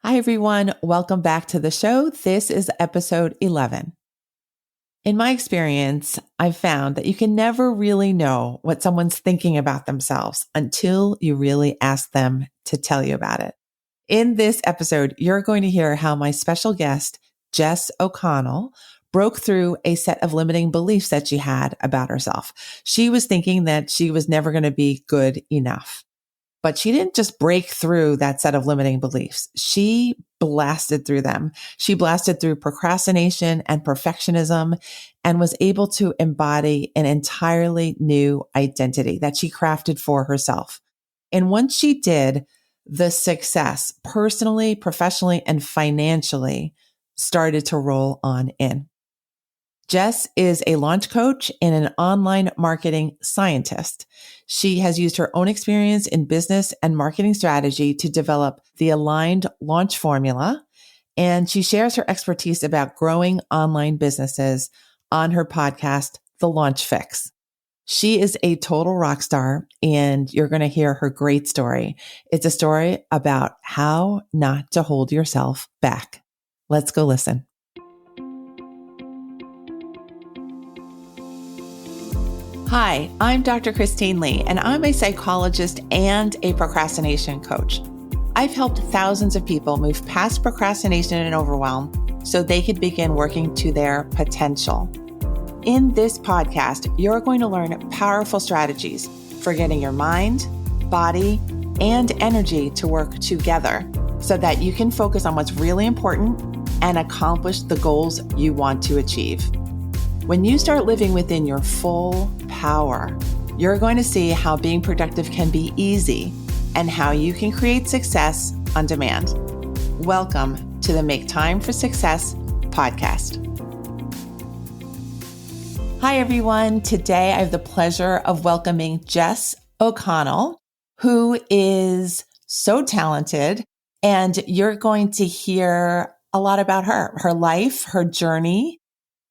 Hi, everyone. Welcome back to the show. This is episode 11. In my experience, I've found that you can never really know what someone's thinking about themselves until you really ask them to tell you about it. In this episode, you're going to hear how my special guest, Jess O'Connell, broke through a set of limiting beliefs that she had about herself. She was thinking that she was never going to be good enough. But she didn't just break through that set of limiting beliefs. She blasted through them. She blasted through procrastination and perfectionism and was able to embody an entirely new identity that she crafted for herself. And once she did, the success personally, professionally, and financially started to roll on in. Jess is a launch coach and an online marketing scientist. She has used her own experience in business and marketing strategy to develop the aligned launch formula, and she shares her expertise about growing online businesses on her podcast, The Launch Fix. She is a total rock star, and you're going to hear her great story. It's a story about how not to hold yourself back. Let's go listen. Hi, I'm Dr. Christine Lee, and I'm a psychologist and a procrastination coach. I've helped thousands of people move past procrastination and overwhelm so they could begin working to their potential. In this podcast, you're going to learn powerful strategies for getting your mind, body, and energy to work together so that you can focus on what's really important and accomplish the goals you want to achieve. When you start living within your full power, you're going to see how being productive can be easy and how you can create success on demand. Welcome to the Make Time for Success podcast. Hi, everyone. Today, I have the pleasure of welcoming Jess O'Connell, who is so talented, and you're going to hear a lot about her life, her journey,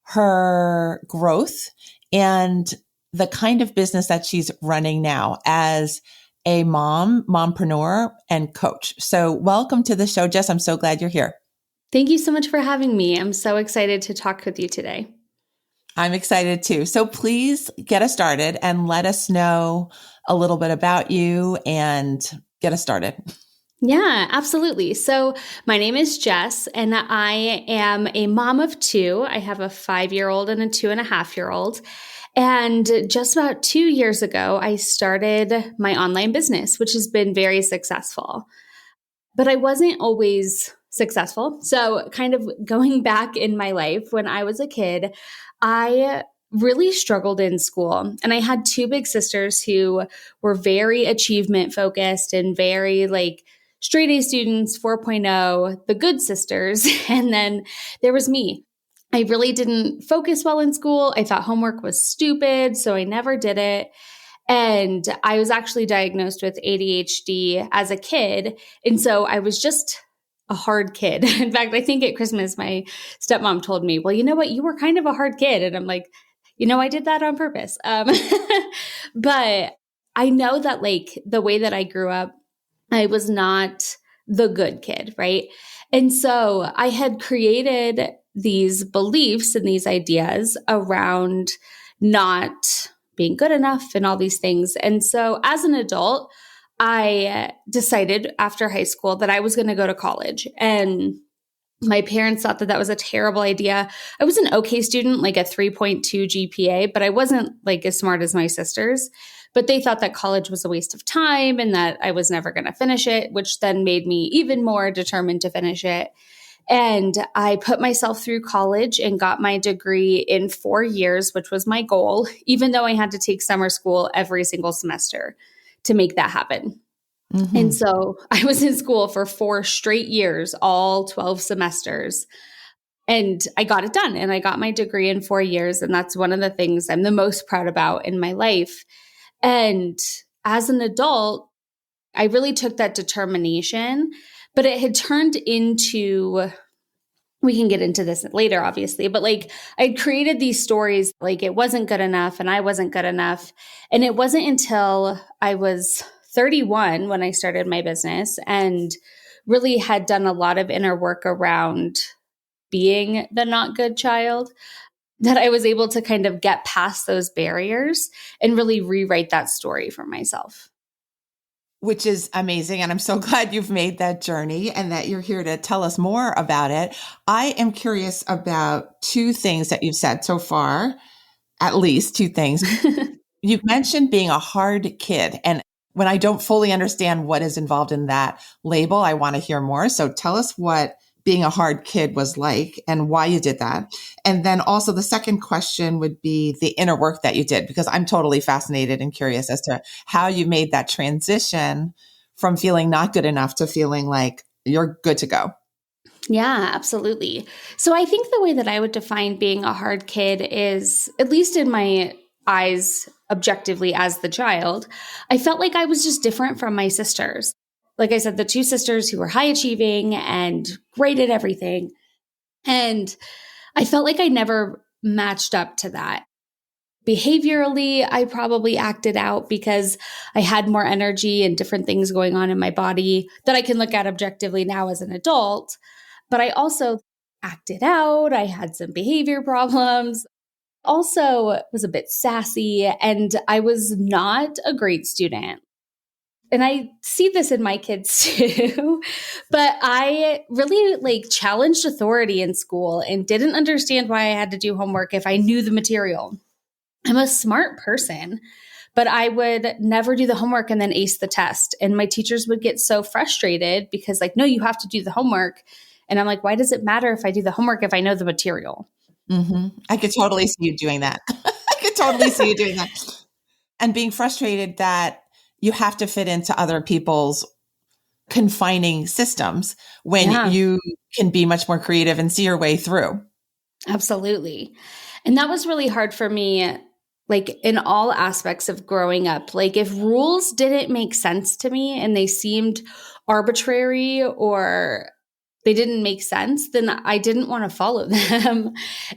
her growth, and the kind of business that she's running now as a mompreneur, and coach. So welcome to the show, Jess. I'm so glad you're here. Thank you so much for having me. I'm so excited to talk with you today. I'm excited too. So please get us started and let us know a little bit about you and get us started. Yeah, absolutely. So my name is Jess, and I am a mom of two. I have a 5-year-old and a 2.5-year-old. And just about 2 years ago, I started my online business, which has been very successful. But I wasn't always successful. So kind of going back in my life, when I was a kid, I really struggled in school. And I had two big sisters who were very achievement focused and very straight A students, 4.0, the good sisters. And then there was me. I really didn't focus well in school. I thought homework was stupid, so I never did it. And I was actually diagnosed with ADHD as a kid. And so I was just a hard kid. In fact, I think at Christmas, my stepmom told me, well, you know what? You were kind of a hard kid. And I'm like, I did that on purpose. But I know that the way that I grew up, I was not the good kid, right? And so I had created these beliefs and these ideas around not being good enough and all these things. And so as an adult, I decided after high school that I was going to go to college. And my parents thought that that was a terrible idea. I was an okay student, like a 3.2 GPA, but I wasn't as smart as my sisters. But they thought that college was a waste of time and that I was never going to finish it, which then made me even more determined to finish it. And I put myself through college and got my degree in 4 years, which was my goal, even though I had to take summer school every single semester to make that happen. Mm-hmm. And so I was in school for 4 straight years, all 12 semesters. And I got it done. And I got my degree in 4 years. And that's one of the things I'm the most proud about in my life. And as an adult, I really took that determination, but it had turned into, we can get into this later, obviously, but I'd created these stories, it wasn't good enough and I wasn't good enough. And it wasn't until I was 31 when I started my business and really had done a lot of inner work around being the not good child, that I was able to kind of get past those barriers and really rewrite that story for myself. Which is amazing. And I'm so glad you've made that journey and that you're here to tell us more about it. I am curious about two things that you've said so far, at least two things. You've mentioned being a hard kid. And when I don't fully understand what is involved in that label, I want to hear more. So tell us what being a hard kid was like and why you did that. And then also the second question would be the inner work that you did, because I'm totally fascinated and curious as to how you made that transition from feeling not good enough to feeling like you're good to go. Yeah, absolutely. So I think the way that I would define being a hard kid is, at least in my eyes, objectively as the child, I felt like I was just different from my sisters. Like I said, the two sisters who were high achieving and great at everything. And I felt like I never matched up to that. Behaviorally, I probably acted out because I had more energy and different things going on in my body that I can look at objectively now as an adult. But I also acted out. I had some behavior problems. Also was a bit sassy, and I was not a great student. And I see this in my kids too, but I really challenged authority in school and didn't understand why I had to do homework if I knew the material. I'm a smart person, but I would never do the homework and then ace the test. And my teachers would get so frustrated because no, you have to do the homework. And I'm like, why does it matter if I do the homework if I know the material? I could totally see you doing that. I could totally see you doing that. And being frustrated that you have to fit into other people's confining systems when you can be much more creative and see your way through. Absolutely. And that was really hard for me, in all aspects of growing up. If rules didn't make sense to me and they seemed arbitrary or they didn't make sense, then I didn't want to follow them.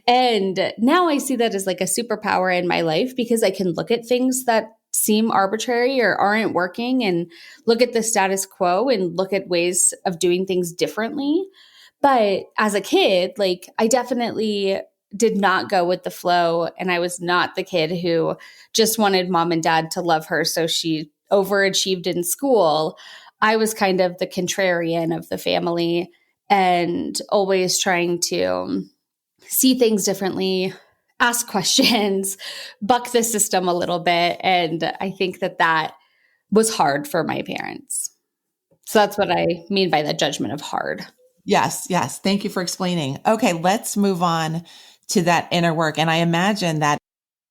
And now I see that as a superpower in my life because I can look at things that seem arbitrary or aren't working and look at the status quo and look at ways of doing things differently. But as a kid, I definitely did not go with the flow. And I was not the kid who just wanted mom and dad to love her so she overachieved in school. I was kind of the contrarian of the family and always trying to see things differently, ask questions, buck the system a little bit. And I think that was hard for my parents. So that's what I mean by the judgment of hard. Yes. Thank you for explaining. Okay, let's move on to that inner work. And I imagine that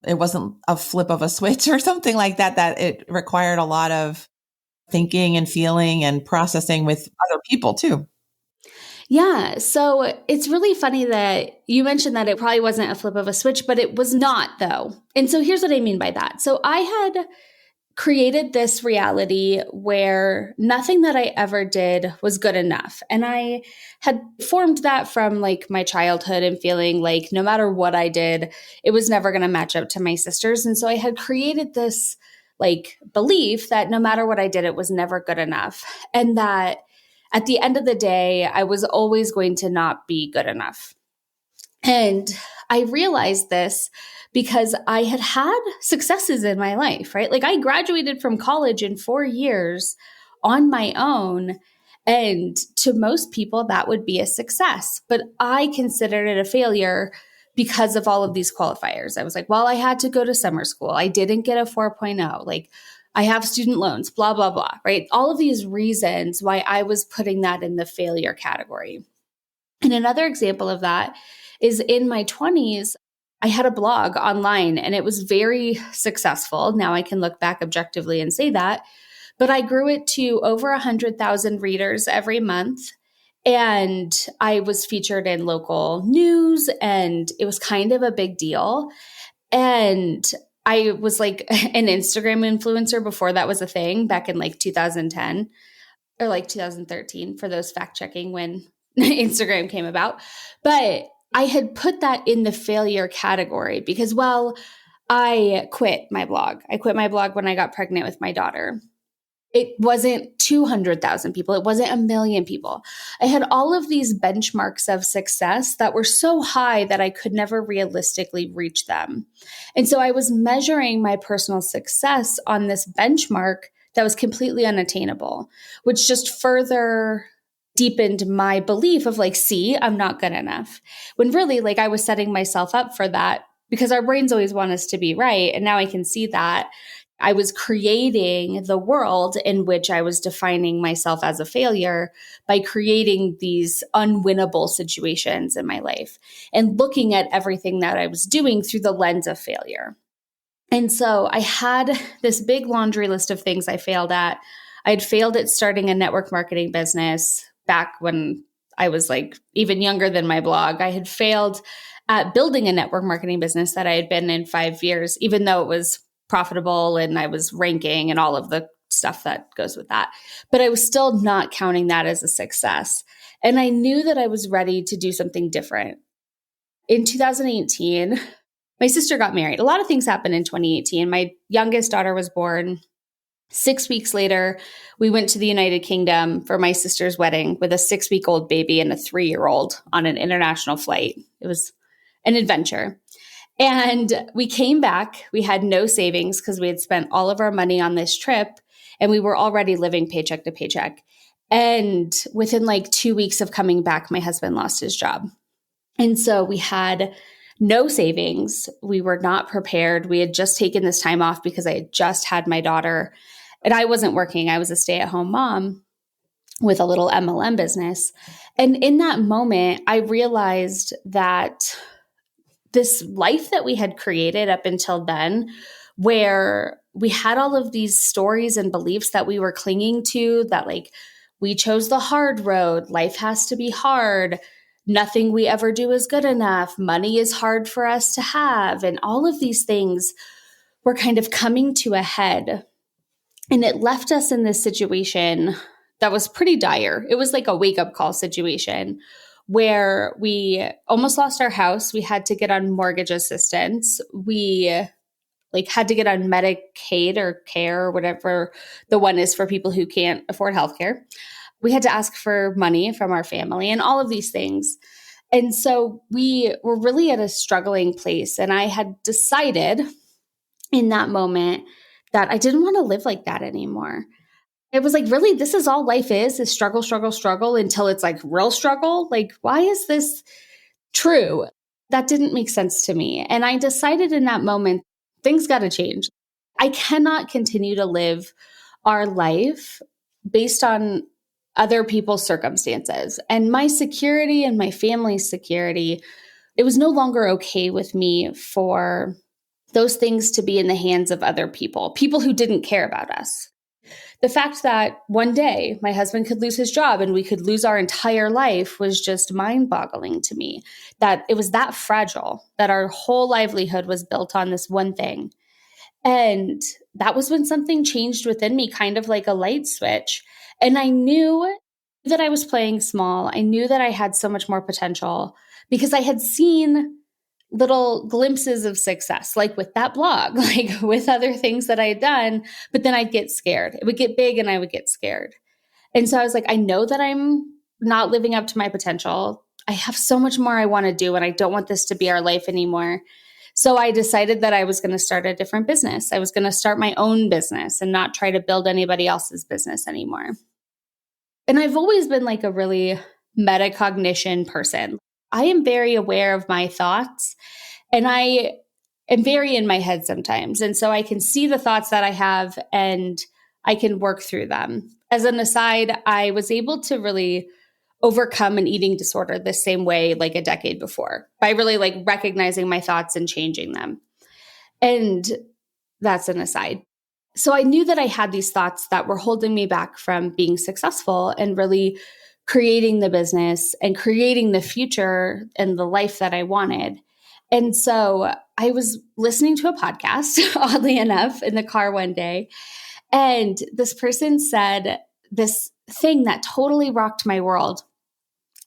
it wasn't a flip of a switch or something like that, that it required a lot of thinking and feeling and processing with other people too. Yeah. So it's really funny that you mentioned that it probably wasn't a flip of a switch, but it was not, though. And so here's what I mean by that. So I had created this reality where nothing that I ever did was good enough. And I had formed that from my childhood and feeling like no matter what I did, it was never going to match up to my sisters. And so I had created this belief that no matter what I did, it was never good enough. And that at the end of the day, I was always going to not be good enough. And I realized this because I had had successes in my life, right? I graduated from college in 4 years on my own. And to most people, that would be a success. But I considered it a failure because of all of these qualifiers. I was like, well, I had to go to summer school. I didn't get a 4.0. I have student loans, blah, blah, blah, right? All of these reasons why I was putting that in the failure category. And another example of that is in my 20s, I had a blog online and it was very successful. Now I can look back objectively and say that, but I grew it to over 100,000 readers every month. And I was featured in local news and it was kind of a big deal. And I was an Instagram influencer before that was a thing back in 2010 or 2013 for those fact checking when Instagram came about. But I had put that in the failure category because, I quit my blog. I quit my blog when I got pregnant with my daughter. It wasn't 200,000 people. It wasn't a million people. I had all of these benchmarks of success that were so high that I could never realistically reach them. And so I was measuring my personal success on this benchmark that was completely unattainable, which just further deepened my belief of like, see, I'm not good enough. When really, like, I was setting myself up for that because our brains always want us to be right. And now I can see that I was creating the world in which I was defining myself as a failure by creating these unwinnable situations in my life and looking at everything that I was doing through the lens of failure. And so I had this big laundry list of things I failed at. I had failed at starting a network marketing business back when I was like even younger than my blog. I had failed at building a network marketing business that I had been in 5 years, even though it was profitable and I was ranking and all of the stuff that goes with that. But I was still not counting that as a success. And I knew that I was ready to do something different. In 2018, my sister got married. A lot of things happened in 2018. My youngest daughter was born. 6 weeks later, we went to the United Kingdom for my sister's wedding with a 6-week-old baby and a 3-year-old on an international flight. It was an adventure. And we came back. We had no savings because we had spent all of our money on this trip and we were already living paycheck to paycheck. And within like 2 weeks of coming back, my husband lost his job. And so we had no savings. We were not prepared. We had just taken this time off because I had just had my daughter and I wasn't working. I was a stay-at-home mom with a little MLM business. And in that moment, I realized that this life that we had created up until then, where we had all of these stories and beliefs that we were clinging to, that like we chose the hard road, life has to be hard, nothing we ever do is good enough, money is hard for us to have, and all of these things were kind of coming to a head. And it left us in this situation that was pretty dire. It was like a wake-up call situation where we almost lost our house. We had to get on mortgage assistance. We like had to get on Medicaid or care or whatever the one is for people who can't afford healthcare. We had to ask for money from our family and all of these things. And so we were really at a struggling place. And I had decided in that moment that I didn't want to live like that anymore. It was like, really, this is all life is struggle, struggle, struggle until it's like real struggle. Like, why is this true? That didn't make sense to me. And I decided in that moment, things got to change. I cannot continue to live our life based on other people's circumstances. And my security and my family's security, it was no longer okay with me for those things to be in the hands of other people, people who didn't care about us. The fact that one day my husband could lose his job and we could lose our entire life was just mind-boggling to me, that it was that fragile, that our whole livelihood was built on this one thing. And that was when something changed within me, kind of like a light switch. And I knew that I was playing small. I knew that I had so much more potential because I had seen little glimpses of success, like with that blog, like with other things that I had done, but then I'd get scared. It would get big and I would get scared. And so I was like, I know that I'm not living up to my potential. I have so much more I want to do and I don't want this to be our life anymore. So I decided that I was going to start a different business. I was going to start my own business and not try to build anybody else's business anymore. And I've always been like a really metacognition person. I am very aware of my thoughts and I am very in my head sometimes. And so I can see the thoughts that I have and I can work through them. As an aside, I was able to really overcome an eating disorder the same way like a decade before by really like recognizing my thoughts and changing them. And that's an aside. So I knew that I had these thoughts that were holding me back from being successful and really creating the business and creating the future and the life that I wanted. And so I was listening to a podcast, oddly enough, in the car one day. And this person said this thing that totally rocked my world.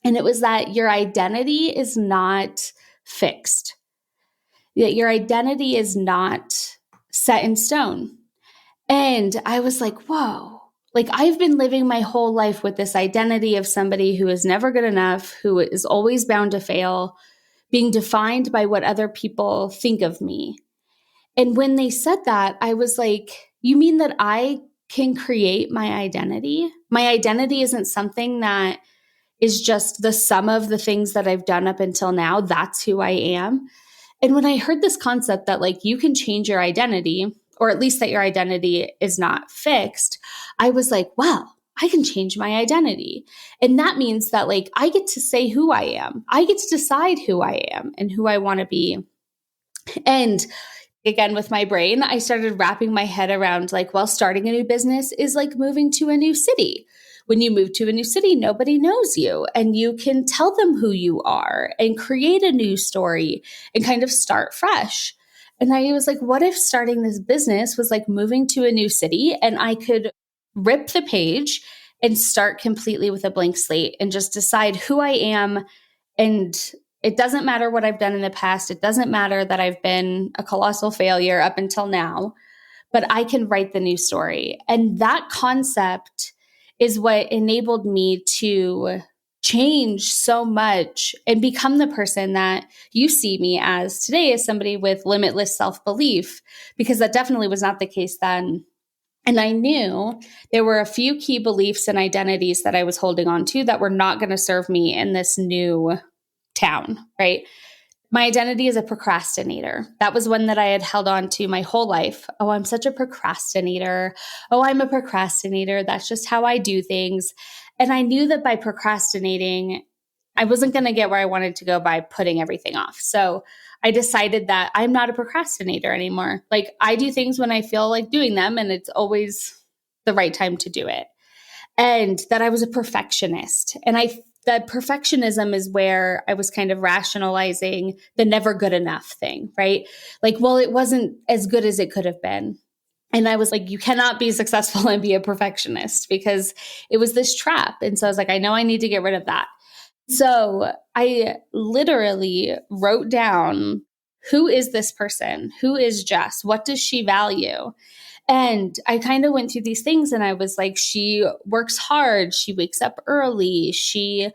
And it was that your identity is not fixed, that your identity is not set in stone. And I was like, whoa, like I've been living my whole life with this identity of somebody who is never good enough, who is always bound to fail, being defined by what other people think of me. And when they said that, I was like, you mean that I can create my identity? My identity isn't something that is just the sum of the things that I've done up until now. That's who I am. And when I heard this concept that like you can change your identity, or at least that your identity is not fixed, I was like, wow, I can change my identity. And that means that like I get to say who I am. I get to decide who I am and who I want to be. And again, with my brain, I started wrapping my head around like, well, starting a new business is like moving to a new city. When you move to a new city, nobody knows you, and you can tell them who you are and create a new story and kind of start fresh. And I was like, what if starting this business was like moving to a new city and I could rip the page and start completely with a blank slate and just decide who I am. And it doesn't matter what I've done in the past. It doesn't matter that I've been a colossal failure up until now, but I can write the new story. And that concept is what enabled me to change so much and become the person that you see me as today, as somebody with limitless self-belief, because that definitely was not the case then. And I knew there were a few key beliefs and identities that I was holding on to that were not going to serve me in this new town, right? My identity is a procrastinator. That was one that I had held on to my whole life. Oh, I'm such a procrastinator. Oh, I'm a procrastinator. That's just how I do things. And I knew that by procrastinating, I wasn't going to get where I wanted to go by putting everything off. So I decided that I'm not a procrastinator anymore. Like I do things when I feel like doing them, and it's always the right time to do it. And that I was a perfectionist. And that perfectionism is where I was kind of rationalizing the never good enough thing, right? Like, well, it wasn't as good as it could have been. And I was like, you cannot be successful and be a perfectionist, because it was this trap. And so I was like, I know I need to get rid of that. So I literally wrote down, who is this person? Who is Jess? What does she value? And I kind of went through these things and I was like, she works hard. She wakes up early. She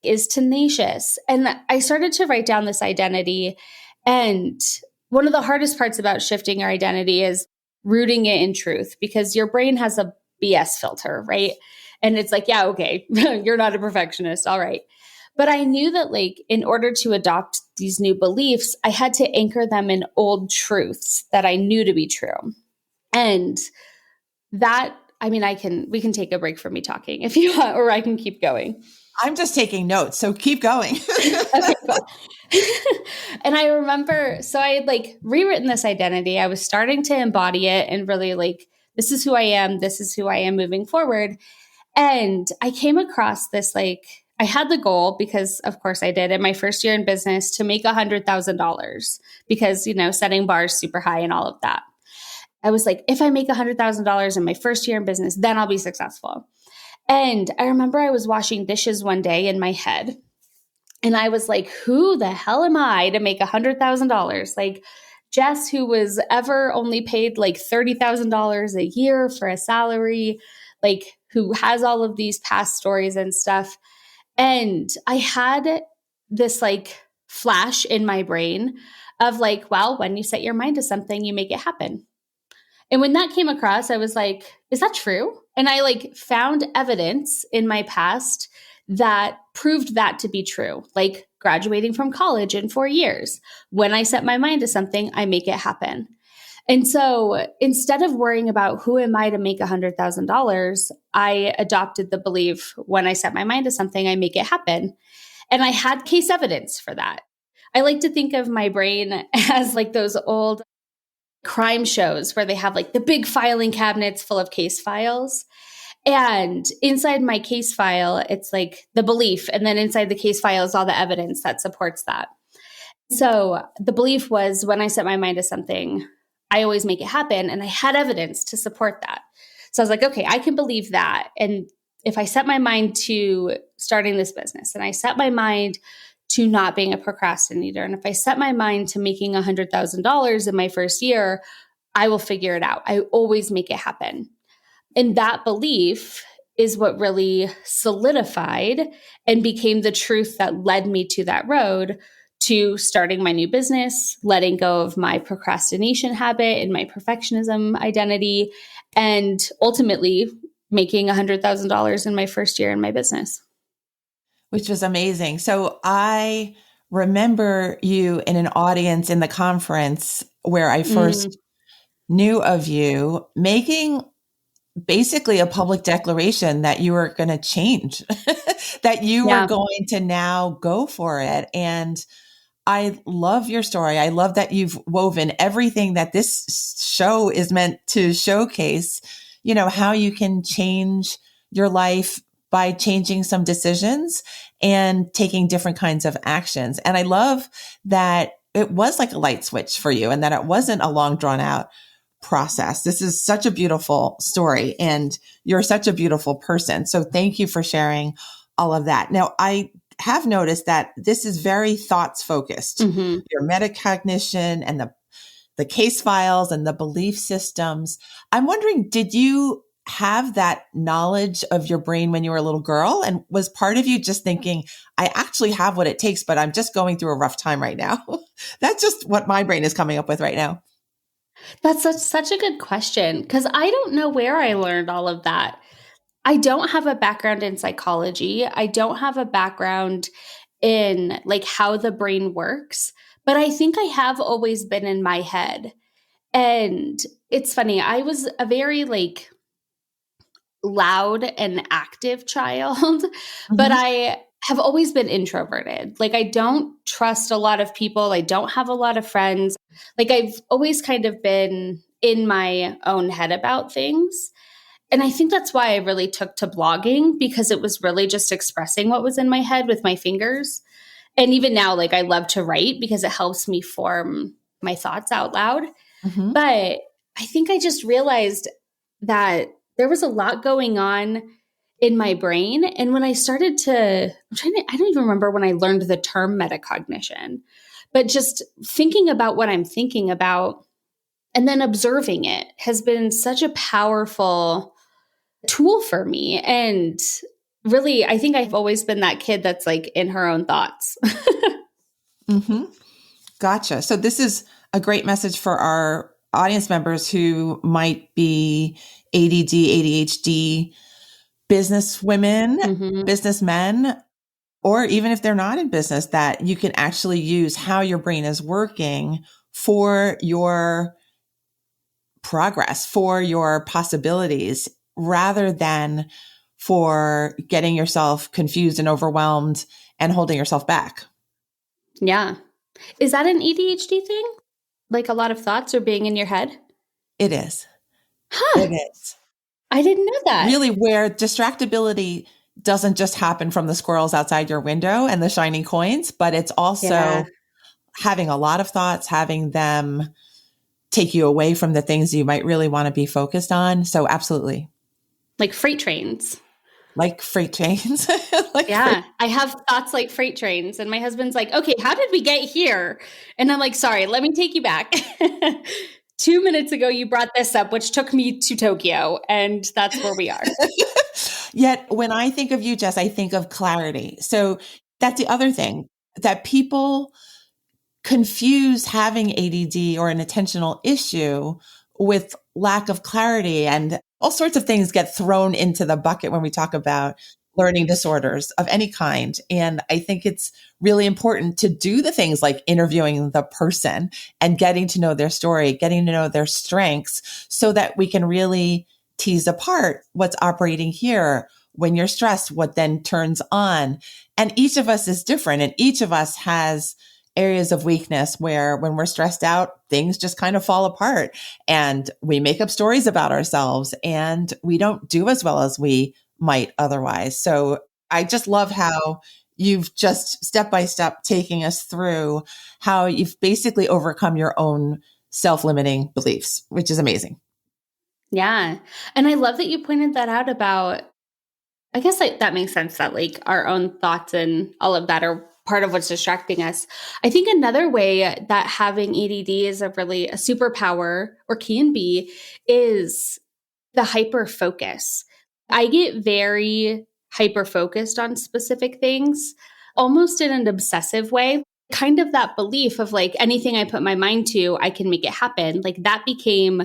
is tenacious. And I started to write down this identity. And one of the hardest parts about shifting your identity is rooting it in truth, because your brain has a BS filter, right? And it's like, yeah, okay, you're not a perfectionist. All right. But I knew that like in order to adopt these new beliefs, I had to anchor them in old truths that I knew to be true. And that, I mean, we can take a break from me talking if you want, or I can keep going. I'm just taking notes, so keep going. Okay, cool. And I remember, so I had like rewritten this identity. I was starting to embody it and really like, this is who I am. This is who I am moving forward. And I came across this, like, I had the goal, because of course I did in my first year in business, to make $100,000, because, you know, setting bars super high and all of that. I was like, if I make $100,000 in my first year in business, then I'll be successful. And I remember I was washing dishes one day in my head, and I was like, who the hell am I to make $100,000? Like Jess, who was ever only paid like $30,000 a year for a salary, like who has all of these past stories and stuff. And I had this like flash in my brain of like, well, when you set your mind to something, you make it happen. And when that came across, I was like, is that true? And I like found evidence in my past that proved that to be true, like graduating from college in 4 years. When I set my mind to something, I make it happen. And so instead of worrying about who am I to make $100,000, I adopted the belief, when I set my mind to something, I make it happen. And I had case evidence for that. I like to think of my brain as like those old crime shows where they have like the big filing cabinets full of case files. And inside my case file, it's like the belief. And then inside the case file is all the evidence that supports that. So the belief was, when I set my mind to something, I always make it happen. And I had evidence to support that. So I was like, okay, I can believe that. And if I set my mind to starting this business, and I set my mind to not being a procrastinator, and if I set my mind to making $100,000 in my first year, I will figure it out. I always make it happen. And that belief is what really solidified and became the truth that led me to that road to starting my new business, letting go of my procrastination habit and my perfectionism identity, and ultimately making $100,000 in my first year in my business. Which was amazing. So I remember you in an audience in the conference where I Mm, first knew of you making basically a public declaration that you were going to change, that you were yeah. going to now go for it. And I love your story. I love that you've woven everything that this show is meant to showcase, how you can change your life by changing some decisions and taking different kinds of actions. And I love that it was like a light switch for you and that it wasn't a long drawn out process. This is such a beautiful story and you're such a beautiful person. So thank you for sharing all of that. Now, I have noticed that this is very thoughts focused. Mm-hmm. Your metacognition and the case files and the belief systems. I'm wondering, did you have that knowledge of your brain when you were a little girl? And was part of you just thinking, I actually have what it takes, but I'm just going through a rough time right now? That's just what my brain is coming up with right now. That's such a good question because I don't know where I learned all of that. I don't have a background in psychology. I don't have a background in like how the brain works, but I think I have always been in my head. And it's funny, I was a very like loud and active child, but Mm-hmm. I have always been introverted. Like I don't trust a lot of people. I don't have a lot of friends. Like I've always kind of been in my own head about things. And I think that's why I really took to blogging because it was really just expressing what was in my head with my fingers. And even now, like I love to write because it helps me form my thoughts out loud. Mm-hmm. But I think I just realized that there was a lot going on in my brain. And when I started I don't even remember when I learned the term metacognition, but just thinking about what I'm thinking about and then observing it has been such a powerful tool for me. And really, I think I've always been that kid that's like in her own thoughts. Mm-hmm. Gotcha. So this is a great message for our audience members who might be ADD, ADHD, business women, hmm businessmen, or even if they're not in business, that you can actually use how your brain is working for your progress, for your possibilities, rather than for getting yourself confused and overwhelmed and holding yourself back. Yeah. Is that an ADHD thing? Like a lot of thoughts or being in your head? It is. Huh. It is. I didn't know that. Really, where distractibility doesn't just happen from the squirrels outside your window and the shiny coins, but it's Yeah. also having a lot of thoughts, having them take you away from the things you might really want to be focused on. So absolutely. Like freight trains. Like freight trains, like freight. Yeah. I have thoughts like freight trains. And my husband's like, okay, how did we get here? And I'm like, sorry, let me take you back. 2 minutes ago, you brought this up, which took me to Tokyo. And that's where we are. Yet when I think of you, Jess, I think of clarity. So that's the other thing that people confuse having ADD or an attentional issue with lack of clarity, and all sorts of things get thrown into the bucket when we talk about learning disorders of any kind. And I think it's really important to do the things like interviewing the person and getting to know their story, getting to know their strengths so that we can really tease apart what's operating here. When you're stressed, what then turns on. And each of us is different, and each of us has areas of weakness where when we're stressed out, things just kind of fall apart and we make up stories about ourselves and we don't do as well as we might otherwise. So I just love how you've just step by step taking us through how you've basically overcome your own self-limiting beliefs, which is amazing. Yeah. And I love that you pointed that out about, I guess like, that makes sense that like our own thoughts and all of that are part of what's distracting us. I think another way that having ADD is a really a superpower or can be is the hyper focus. I get very hyper focused on specific things, almost in an obsessive way. Kind of that belief of like anything I put my mind to, I can make it happen. Like that became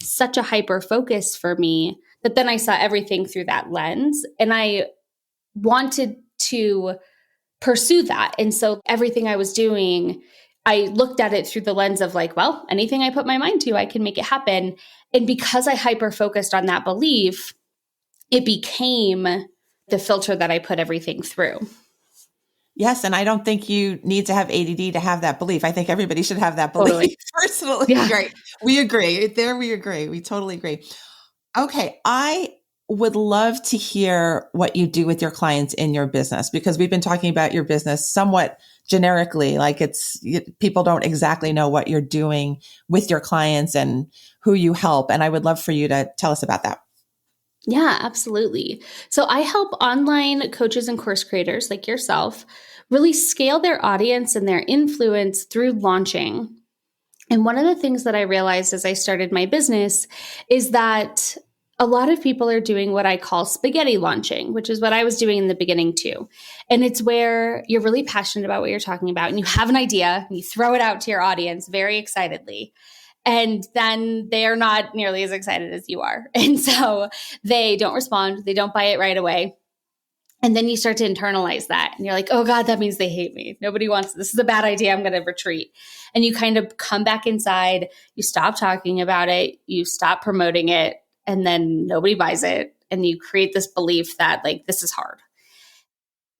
such a hyper focus for me that then I saw everything through that lens and I wanted to pursue that. And so everything I was doing, I looked at it through the lens of like, well, anything I put my mind to, I can make it happen. And because I hyper focused on that belief, it became the filter that I put everything through. Yes. And I don't think you need to have ADD to have that belief. I think everybody should have that belief Totally. personally. Yeah. Right. We agree. There we agree. We totally agree. Okay. I would love to hear what you do with your clients in your business, because we've been talking about your business somewhat generically, like people don't exactly know what you're doing with your clients and who you help. And I would love for you to tell us about that. Yeah, absolutely. So I help online coaches and course creators like yourself really scale their audience and their influence through launching. And one of the things that I realized as I started my business is that a lot of people are doing what I call spaghetti launching, which is what I was doing in the beginning too. And it's where you're really passionate about what you're talking about and you have an idea and you throw it out to your audience very excitedly. And then they are not nearly as excited as you are. And so they don't respond. They don't buy it right away. And then you start to internalize that. And you're like, oh God, that means they hate me. Nobody wants this. Is a bad idea. I'm going to retreat. And you kind of come back inside. You stop talking about it. You stop promoting it. And then nobody buys it. And you create this belief that like, this is hard.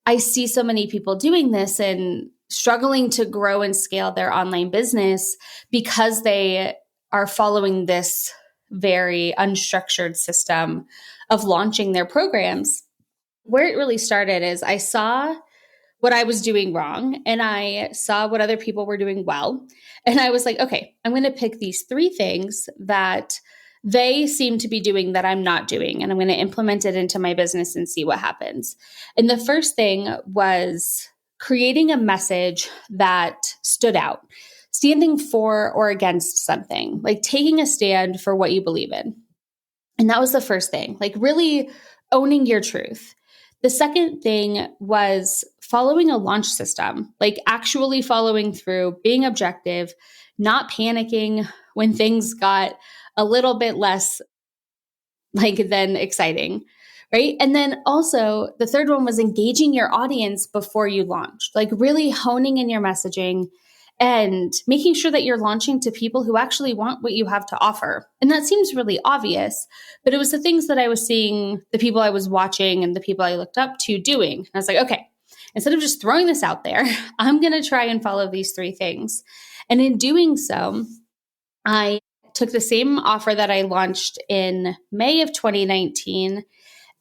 I see so many people doing this and struggling to grow and scale their online business because they are following this very unstructured system of launching their programs. Where it really started is I saw what I was doing wrong and I saw what other people were doing well. And I was like, okay, I'm going to pick these 3 things that they seem to be doing that I'm not doing. And I'm going to implement it into my business and see what happens. And the first thing was creating a message that stood out, standing for or against something, like taking a stand for what you believe in. And that was the first thing, like really owning your truth. The second thing was following a launch system, like actually following through, being objective, not panicking when things got a little bit less like than exciting, right? And then also the third one was engaging your audience before you launched, like really honing in your messaging and making sure that you're launching to people who actually want what you have to offer. And that seems really obvious, but it was the things that I was seeing, the people I was watching and the people I looked up to doing. And I was like, okay, instead of just throwing this out there, I'm going to try and follow these 3 things. And in doing so, I took the same offer that I launched in May of 2019,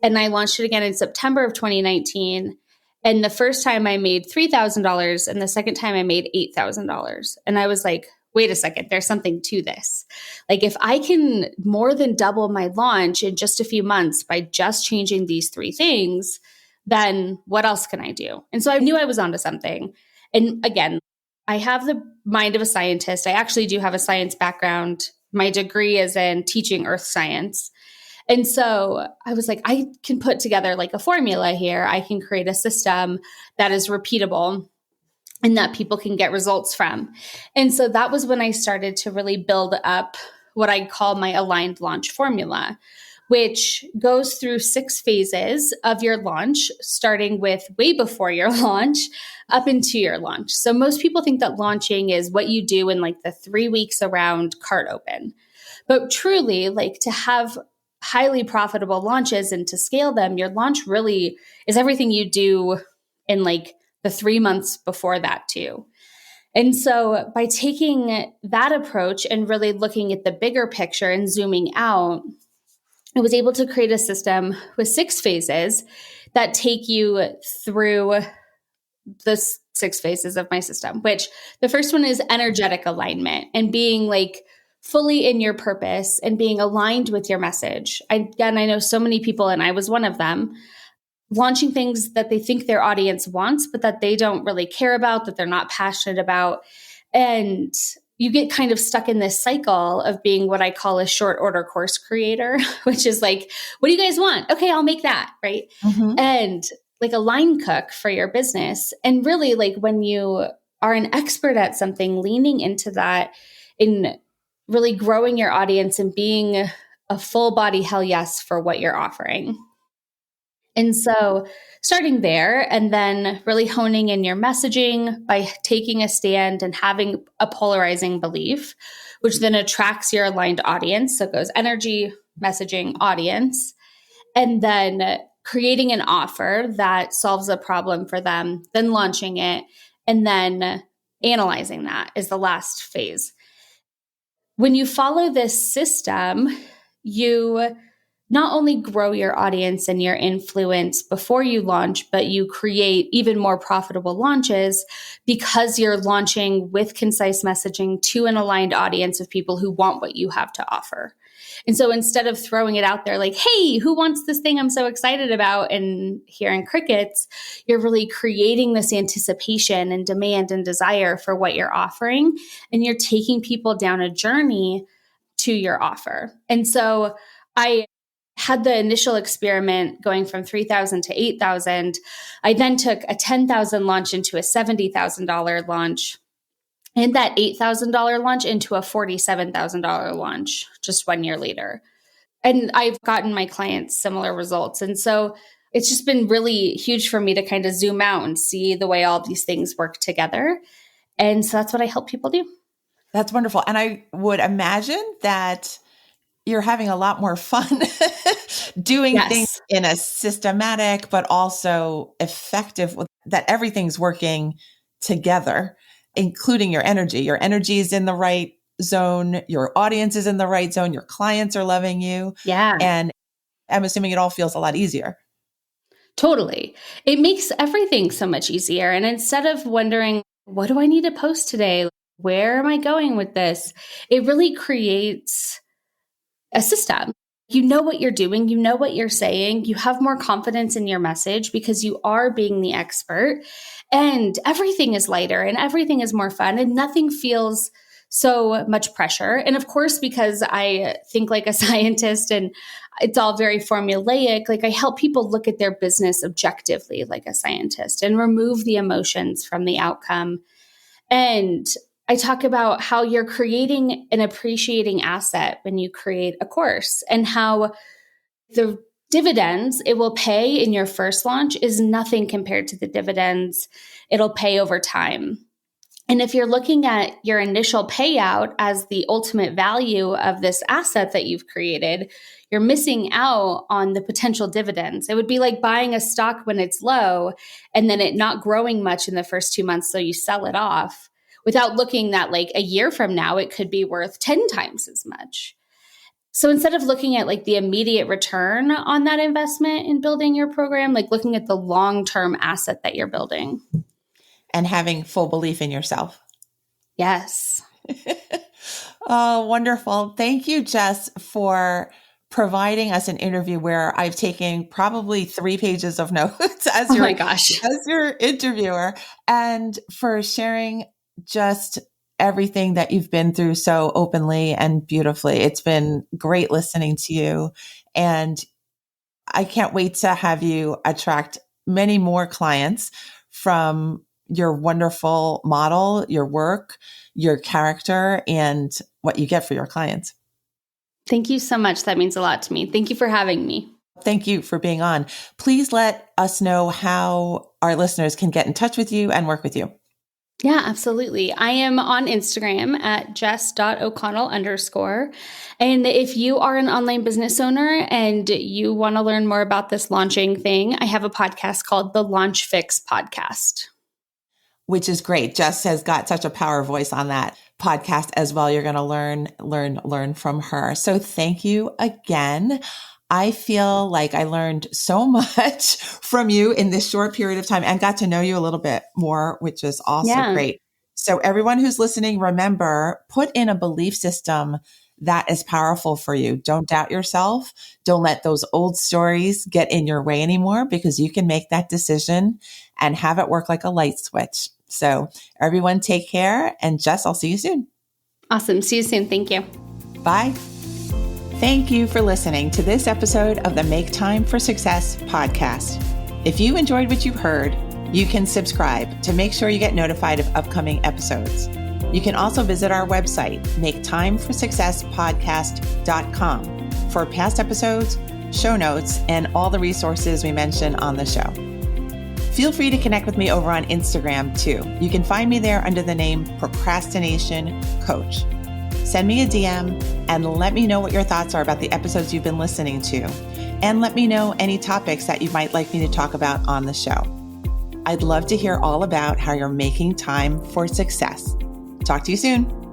and I launched it again in September of 2019. And the first time I made $3,000 and the second time I made $8,000. And I was like, wait a second, there's something to this. Like if I can more than double my launch in just a few months by just changing these 3 things, then what else can I do? And so I knew I was onto something. And again, I have the mind of a scientist. I actually do have a science background. My degree is in teaching earth science. And so I was like, I can put together like a formula here. I can create a system that is repeatable and that people can get results from. And so that was when I started to really build up what I call my aligned launch formula, which goes through 6 phases of your launch, starting with way before your launch up into your launch. So most people think that launching is what you do in like the 3 weeks around cart open. But truly, like to have highly profitable launches and to scale them, your launch really is everything you do in like the 3 months before that too. And so by taking that approach and really looking at the bigger picture and zooming out, I was able to create a system with 6 phases that take you through the 6 phases of my system, which the first one is energetic alignment and being like fully in your purpose and being aligned with your message. I know so many people, and I was one of them, launching things that they think their audience wants, but that they don't really care about, that they're not passionate about. And you get kind of stuck in this cycle of being what I call a short order course creator, which is like, what do you guys want? Okay, I'll make that. Right. Mm-hmm. And like a line cook for your business. And really, like when you are an expert at something, leaning into that in really growing your audience and being a full body hell yes for what you're offering. And so starting there and then really honing in your messaging by taking a stand and having a polarizing belief, which then attracts your aligned audience. So it goes energy, messaging, audience, and then creating an offer that solves a problem for them, then launching it, and then analyzing that is the last phase. When you follow this system, you not only grow your audience and your influence before you launch, but you create even more profitable launches because you're launching with concise messaging to an aligned audience of people who want what you have to offer. And so instead of throwing it out there like, hey, who wants this thing I'm so excited about, and hearing crickets, you're really creating this anticipation and demand and desire for what you're offering. And you're taking people down a journey to your offer. And so I had the initial experiment going from 3,000 to 8,000. I then took a 10,000 launch into a $70,000 launch, and that $8,000 launch into a $47,000 launch just 1 year later. And I've gotten my clients similar results. And so it's just been really huge for me to kind of zoom out and see the way all these things work together. And so that's what I help people do. That's wonderful. And I would imagine that you're having a lot more fun doing things Yes. in a systematic, but also effective, that everything's working together, including your energy. Your energy is in the right zone. Your audience is in the right zone. Your clients are loving you. Yeah. And I'm assuming it all feels a lot easier. Totally. It makes everything so much easier. And instead of wondering, what do I need to post today? Where am I going with this? It really creates a system. You know what you're doing, you know what you're saying, you have more confidence in your message because you are being the expert, and everything is lighter and everything is more fun and nothing feels so much pressure. And of course, because I think like a scientist and it's all very formulaic, like I help people look at their business objectively like a scientist and remove the emotions from the outcome. And I talk about how you're creating an appreciating asset when you create a course, and how the dividends it will pay in your first launch is nothing compared to the dividends it'll pay over time. And if you're looking at your initial payout as the ultimate value of this asset that you've created, you're missing out on the potential dividends. It would be like buying a stock when it's low and then it not growing much in the first 2 months, so you sell it off without looking that like a year from now, it could be worth 10 times as much. So instead of looking at like the immediate return on that investment in building your program, like looking at the long-term asset that you're building. And having full belief in yourself. Yes. Oh, wonderful. Thank you, Jess, for providing us an interview where I've taken probably 3 pages of notes as Oh my gosh. as your interviewer, and for sharing just everything that you've been through so openly and beautifully. It's been great listening to you, and I can't wait to have you attract many more clients from your wonderful model, your work, your character, and what you get for your clients. Thank you so much. That means a lot to me. Thank you for having me. Thank you for being on. Please let us know how our listeners can get in touch with you and work with you. Yeah, absolutely. I am on Instagram at jess.o'connell_. And if you are an online business owner and you want to learn more about this launching thing, I have a podcast called the Launch Fix Podcast. Which is great. Jess has got such a power voice on that podcast as well. You're going to learn from her. So thank you again. I feel like I learned so much from you in this short period of time and got to know you a little bit more, which is also great. So everyone who's listening, remember, put in a belief system that is powerful for you. Don't doubt yourself. Don't let those old stories get in your way anymore, because you can make that decision and have it work like a light switch. So everyone take care. And Jess, I'll see you soon. Awesome. See you soon. Thank you. Bye. Thank you for listening to this episode of the Make Time for Success podcast. If you enjoyed what you've heard, you can subscribe to make sure you get notified of upcoming episodes. You can also visit our website, maketimeforsuccesspodcast.com, for past episodes, show notes, and all the resources we mention on the show. Feel free to connect with me over on Instagram too. You can find me there under the name Procrastination Coach. Send me a DM and let me know what your thoughts are about the episodes you've been listening to. And let me know any topics that you might like me to talk about on the show. I'd love to hear all about how you're making time for success. Talk to you soon.